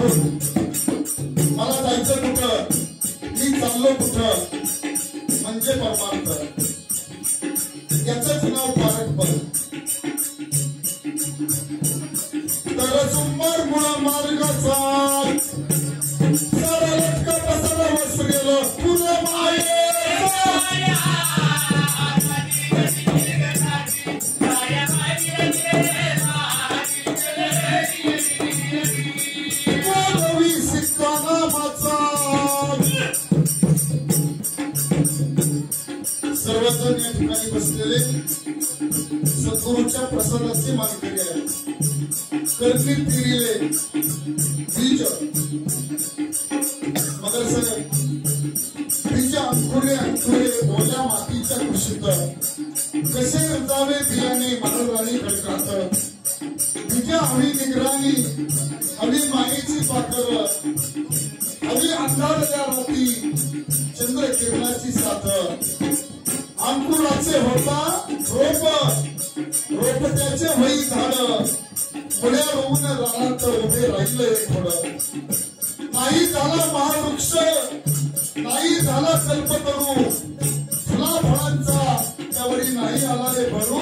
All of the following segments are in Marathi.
उठून मला जायचं कुठं, मी चाललो कुठं, म्हणजे परमार्थ, याचंच नाव पारखपण. तर सुंदर गुण मार्गाचा सारा लटका पसारा वस गेलं पुन्हा माये. सर्वजण या ठिकाणी बसलेले सद्गुरूच्या प्रसादाचे मानकरी आहेत. करणी फिरिले बीज मगर सर बीज अंकुरे अंकुरे ओल्या मातीच्या कुशीत कसे रुजावे बियाणे महाराणी खडकात. बीज हवी निगराणी, हवी मायेची पाकर, हवी अंधारल्या राती चंद्र किरणाची साथ. अंकुराचे होता रोप, रोप त्याचे होई झाड, पुढे होऊन रानात उभे राहिले थोडं. नाही झाला महावृक्ष, नाही झाला कल्पतरू, फुला फळांचा त्यावरी नाही आला रे भरू.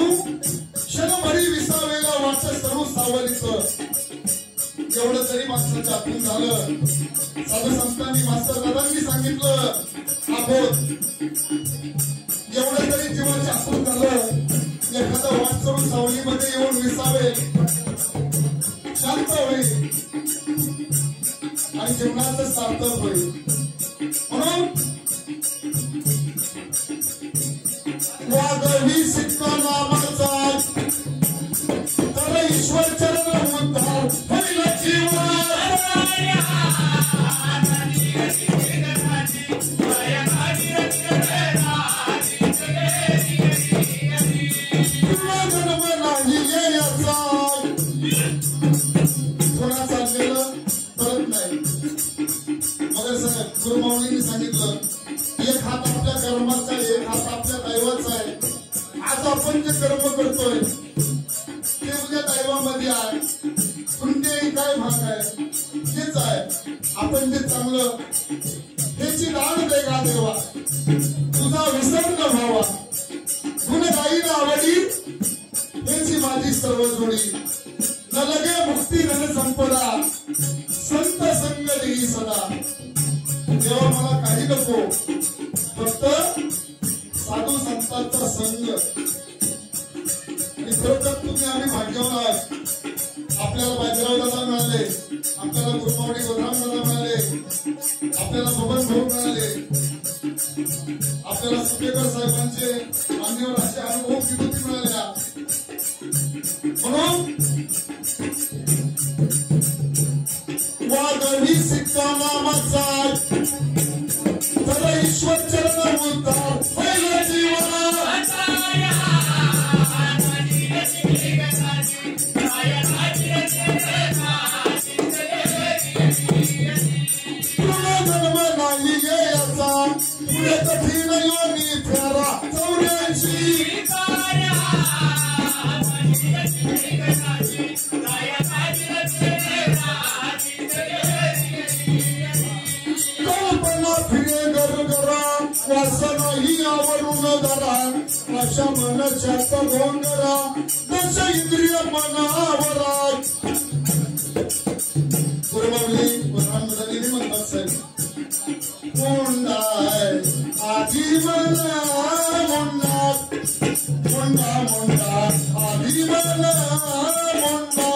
क्षणभरी विसावेला वाट सरू सावलीच. एवढं तरी माणसाच्या आतून झालं. साधू संतांनी मास्तर दादांनी सांगितलं आहोत, एवढं तरी जीवाच्या आतून झालं. एखादा वाट सोडून सावलीमध्ये येऊन विसावे, शांत होईल आणि जीवनाचं सार्थक होईल. म्हणून वागवी सिक्का नामाचा तर ईश्वर चरण उद्धार होईल जीवन. गुरुमाऊलींनी सांगितलं एक हात आपल्या कर्माचा आहे, एक हात आपल्या दैवाचा आहे. आज आपण जे कर्म करतोय ते उद्या दैवामध्ये आहे. पुण्य काय भाग आहे तेच आहे. आपण जे चांगलं त्याची दान दे गा देवा, तुझा विसर न व्हावा. गुण गाईला आवडी त्याची माझी सर्व जोडी. न लगे मुक्ती धन संपदा, संत संग देई सदा. तेव्हा मला काही नको, फक्त साधू संतांचा संग. आणि खरोखर तुम्ही आम्ही भाग्यवान आहात. आपल्याला बाजीराव दादा मिळाले, आपल्याला गुरुमावडी गोधराम दादा मिळाले, आपल्याला बबन भाऊ मिळाले, आपल्याला सुपेकर साहेबांचे मान्यवर असे अनुभव किती मिळाल्या. म्हणून वागवी सिक्का नामाचा तर ईश्वर चरण उद्धार होईल जीवन. पुनर्जन्म नाही याचा, पुढे कठीण योनी फेरा 84. वासनाही आवरून धरा, अशा मनाच्या भोंगरा दश इंद्रिय मनावरा. गुरुमाऊली गोधरामदादांनी म्हणतात साहेब मुंडाय आधी मला मुंडा, मुंडा मुंडा आधी मला मुंडा.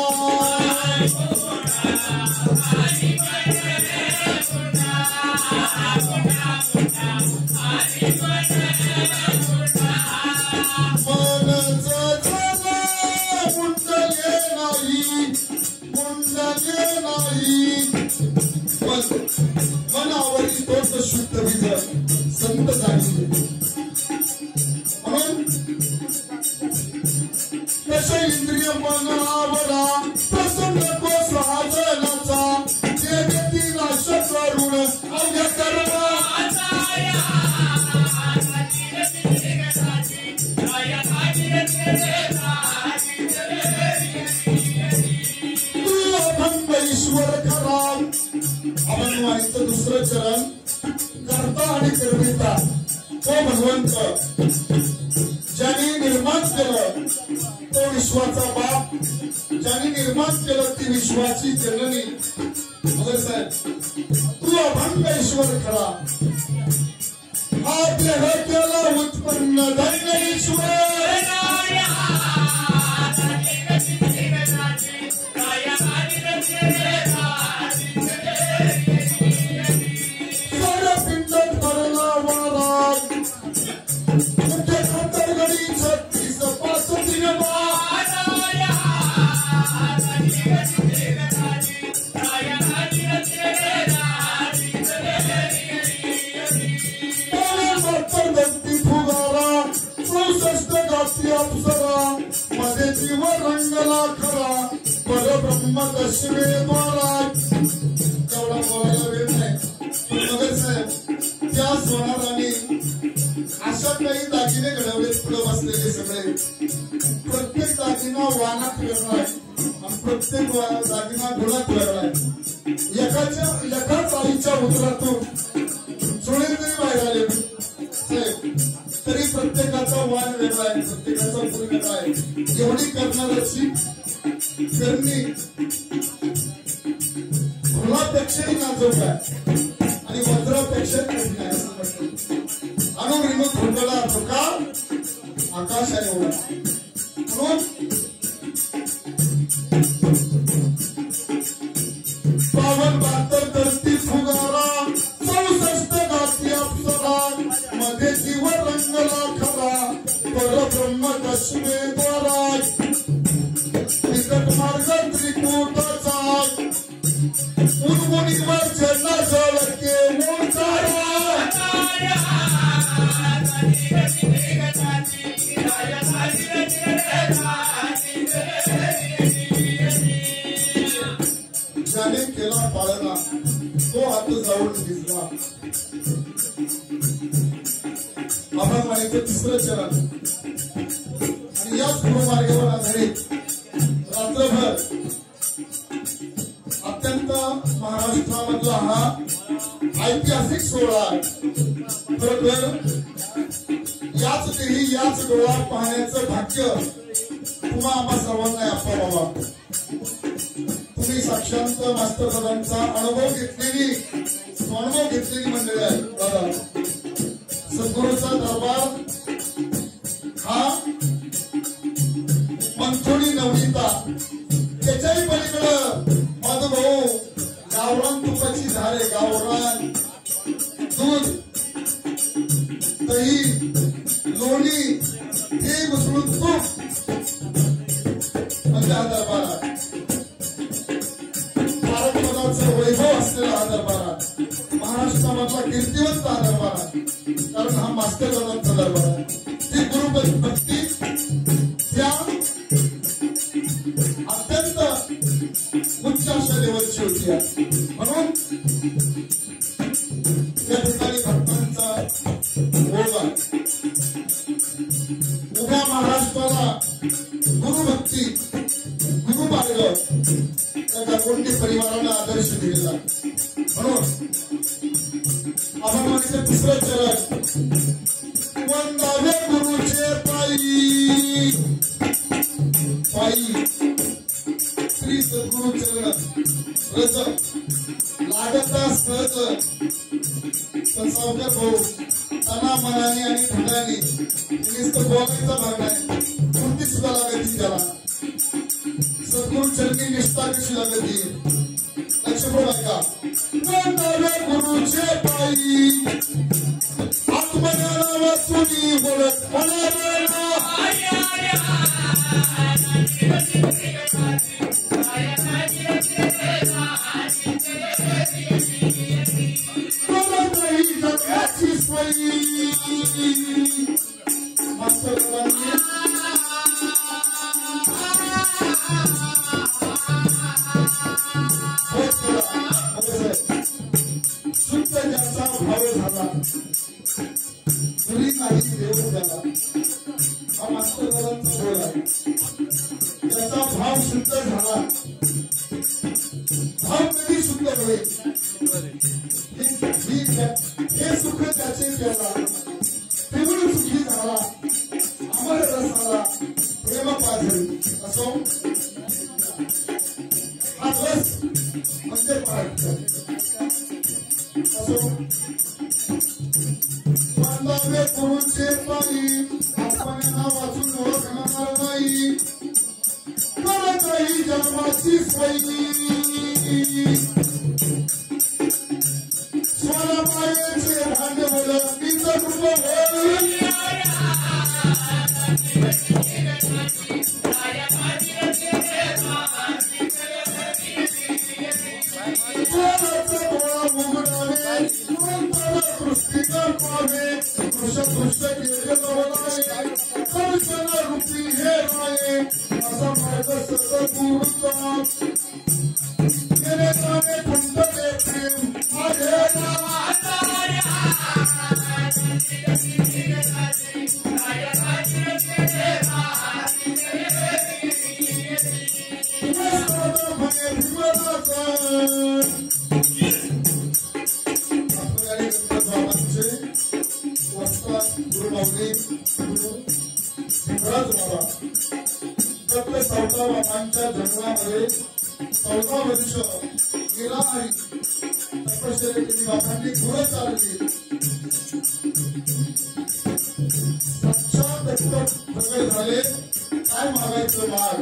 मनावरील तोच शुद्ध बीज संत जाणील. म्हणून दश इंद्रिय मना अभंगवाणीचं दुसरं चरण कर्ता आणि कर्मिता तो भगवंत ज्याने निर्माण केलं तो विश्वाचा बाप ज्याने निर्माण केलं ती विश्वाची जननी मगर साहेब तू अभंग ईश्वर खरा हा देह केला उत्पन्न धन्य ईश्वर मध्ये जीव रंगला खरा परब्रह्म दशमे द्वारा तेवढा बोलायला वेळ नाही मगर साहेब त्या सोनाराने अशा काही दागिने घडवले पुढे बसलेले सगळे प्रत्येक दागिना वानात वेगळा आहे आणि प्रत्येक दागिना गुणात वेगळा आहे एकाच आईच्या उदरातून सोने जरी बाहेर आले साहेब तरी प्रत्येकाचा वाण वेगळा आहे प्रत्येकाचा गुण वेगळा आहे एवढी करणाऱ्याची करणी फुलापेक्षाही नाजूक आहे आणि वज्रापेक्षा कठीण आहे असं म्हणतो अनुविनोद घोटाळा तुका आकाश आहे एवढा म्हणून पावन 72 धरती फुगारा 64 गाती अप्सरा मध्ये जीव रंगला खरा परब्रह्म दशमे द्वारा विकट मार्ग त्रिकूटाचा उन्मुनीवर चढला जळके मोचारा ज्याने केला पाळणा तो हात जाऊन भिजला अभंगवाणीचं तिसरं चरण आणि याच गुरुमार्गावर आधारित रात्रभर अत्यंत महाराष्ट्रामधला हा ऐतिहासिक सोहळा खरोखर याच देही याच डोळ्यात पाहण्याचं भाग्य तुम्हा आम्हा सर्वांना आपा बाबा तुम्ही साक्षांत मास्टर दादांचा अनुभव घेतलेली मंडळी आहे दादा सद्गुरूचा दरबार हा मंथोडी नवनीता त्याच्याही पलीकडं माझं भाऊ गावरान तुपाची झाडे गावरान दूध दही लोणी हे मिसळून तूप म्हणजे हा दरबार भारतपदाचं वैभव असलेला हा दरबार महाराष्ट्रामधला कीर्तिवंत हा दरबार कारण हा मास्टर दादांचा दरबार आहे ती गुरुभक्ती त्या अत्यंत उच्च अशा लेवलची होती म्हणून या ठिकाणी भक्तांचा ओघ आहे उभ्या महाराष्ट्राला गुरुभक्ती गुरुमार्ग त्या कोणती परिवाराला आदर्श दिलेला म्हणून अभंगवाणीचं तिसरं चरण वंदावे गुरुचे पायी पायी श्री सद्गुरु चरण रज लागता सहज सावकार भाऊ तना मनाने आणि धडाने नुसतं बोलायचा भाग नाही कृती सुद्धा लागती त्याला सद्गुरु चरणी निष्ठा कशी लागती लक्ष्मण ऐका वंदावे गुरुचे पायी आत्मज्ञाना वाचुनी बोलत म्हणावेला बोलत नाही जगाची सोयी मास्टर शुद्ध ज्याचा भाव झाला तुरी नाही देऊ झाला हा मास्टर दादांचा बोल आहे त्याचा भाव शुद्ध झाला भाव कधी शुद्ध होईल केला त्रिगुण सुखी झाला अमर रसाला प्रेम पाझरी असो हा रस म्हणजे असो बांधावे गुरूंचे पायी आपण वाचून ओळखणार नाही करत राही जन्माची सोयी स्वरा मायेचे भांडवल तीच कृप पुस्तिका पावे कृष्ण केले रूपी हे राये असा मार्ग सद्गुरूचा केले जाणे खंडले प्रेम माझे चौदा बाबांच्या जन्मामध्ये 14 वर्ष निराहारी तपश्चर्या केली बाबांनी गुरु चालली साक्षात प्रगट झाले काय मागायचं बाळ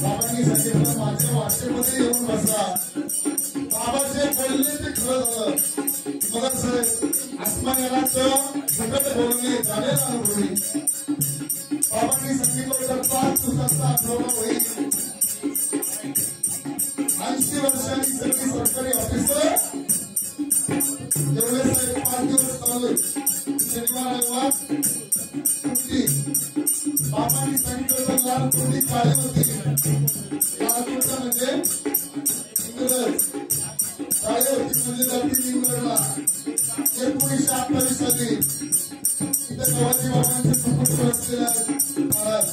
बाबांनी सांगितलं माझ्या वाटेमध्ये येऊन बसा बाबा जे बोलले ते खरं झालं मला साहेब आत्मज्ञानाचं सगळं बोलणे झालेलं अनुभवी बाबांनी सांगितलं तर 5 दिवसाचा आठवडा होईल 80 वर्षांनी सगळी सरकारी ऑफिसर एवढे साहेब 5 दिवस चालू शनिवार रविवार सुट्टी बाबांनी सांगितलं तर लाल कुंडी काळी होती लाल कुंड म्हणजे इंग्रज काळी होती म्हणजे जाती इंग्रजला 1928 साली गव्हाजी बाबांचे सुपुत्र असलेले महाराज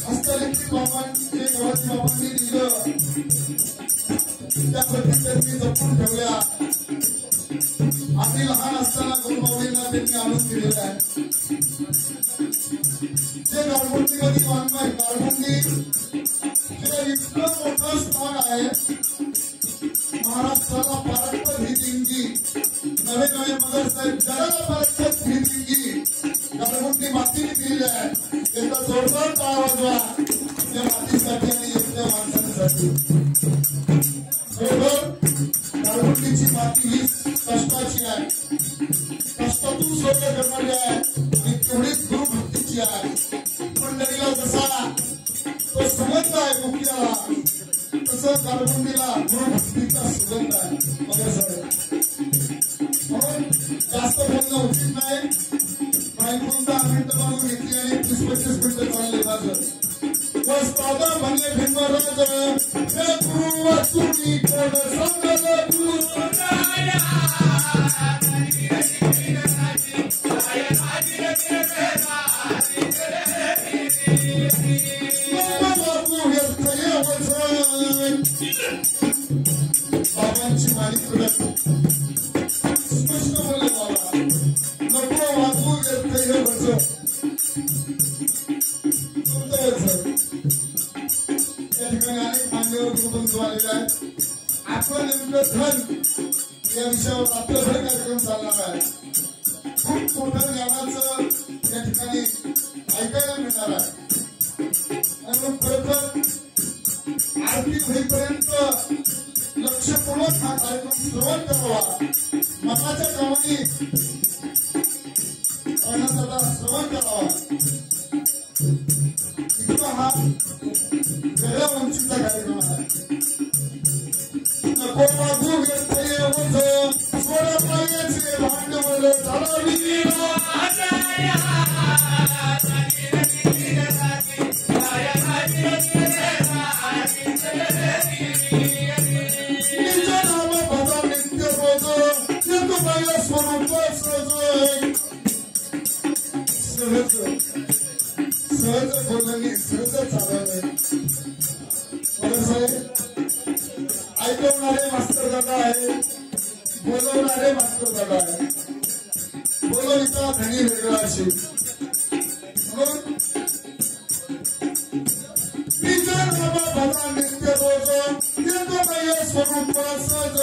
हस्तलिखित बाबांचे गव्हाजी बाबांनी लिहिलं त्या प्रती त्यांनी जपून ठेवल्या आम्ही लहान असताना गुरुबाबांना त्यांनी आणून दिलेलं आहे जे गारगुंडीमध्ये बांधणं आहे गारगुंडी हे इतकं मोठं स्थान आहे महाराष्ट्राला पारंपरिक ही दिंडी नवे नवे मगर साहेब जगाला पारंपरिक ही दिंडी गारगुंडी मातीने दिलेली आहे त्यांचा जोरदार टाळा वाजवा त्या मातीसाठी आणि एकट्या माणसांसाठी बरोबर गारगुंडीची माती ही कष्टाची आहे कष्टातून स्वर्ग करणारी आहे आणि तेवढीच गुरुभक्तीची आहे मंडळीला जसा तो सुगंध आहे मुख्याला तसं गारगुंडीला गुरुभक्तीचा सुगंध आहे मगर साहेब म्हणून जास्त बोलणं उचित नाही माहिती 10 मिनिटं मागून घेतली आणि 30-25 मिनिटं चालले माझं वस्तादा म्हणले भीमराज हे गुरु वाचुनी कोण सांगलं गुरु बाबांची मालिक स्पष्ट बोलले बाबा नको वाचू व्यर्थ हे वचन त्या ठिकाणी अनेक मान्यवर गुरुबंधू आलेले आहेत आपण नेमकं धन या विषयावर रात्रभर कार्यक्रम चालणार आहे खूप मोठं ज्ञानाचं या ठिकाणी ऐकायला मिळणार आहे आणि खरोखर आरती होईपर्यंत लक्षपूर्वक हा कार्यक्रम श्रवण करावा मनाच्या कामाने अन्नदाता श्रवण करावा इतका हा वेगळ्या उंचीचा कार्यक्रम आहे नको मागू व्यर्थ येऊन सोडा पाण्याचे भांडवल झाडावी सहज बोलणे सहज चालवणे ऐकवणारे मास्तर दादा आहे बोलवणारे मास्तर दादा आहे कविता धनी वेगळा अशी म्हणून विचार बाबा भला नित्य रोज येतो नाही स्वरूप सहज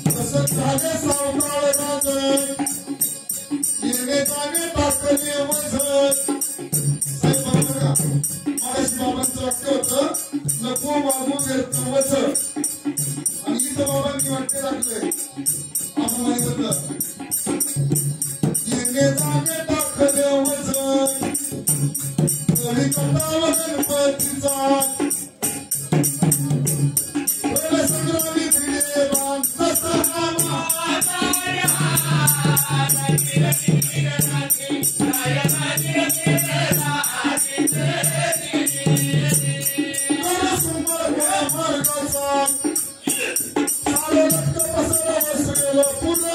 तसंच झाले सावकाळ राज येणे जाणे टाकले वज साहेब बरोबर का महाराज बाबांचं वाक्य होतं नको वागू व्यर्थ वच आणि इथं बाबांनी वाक्य टाकले आपण माहित होतं येणे जाणे टाकले वज कवी कटाव गणपतीचा संग्रामी भिडे बांधता पुन्हा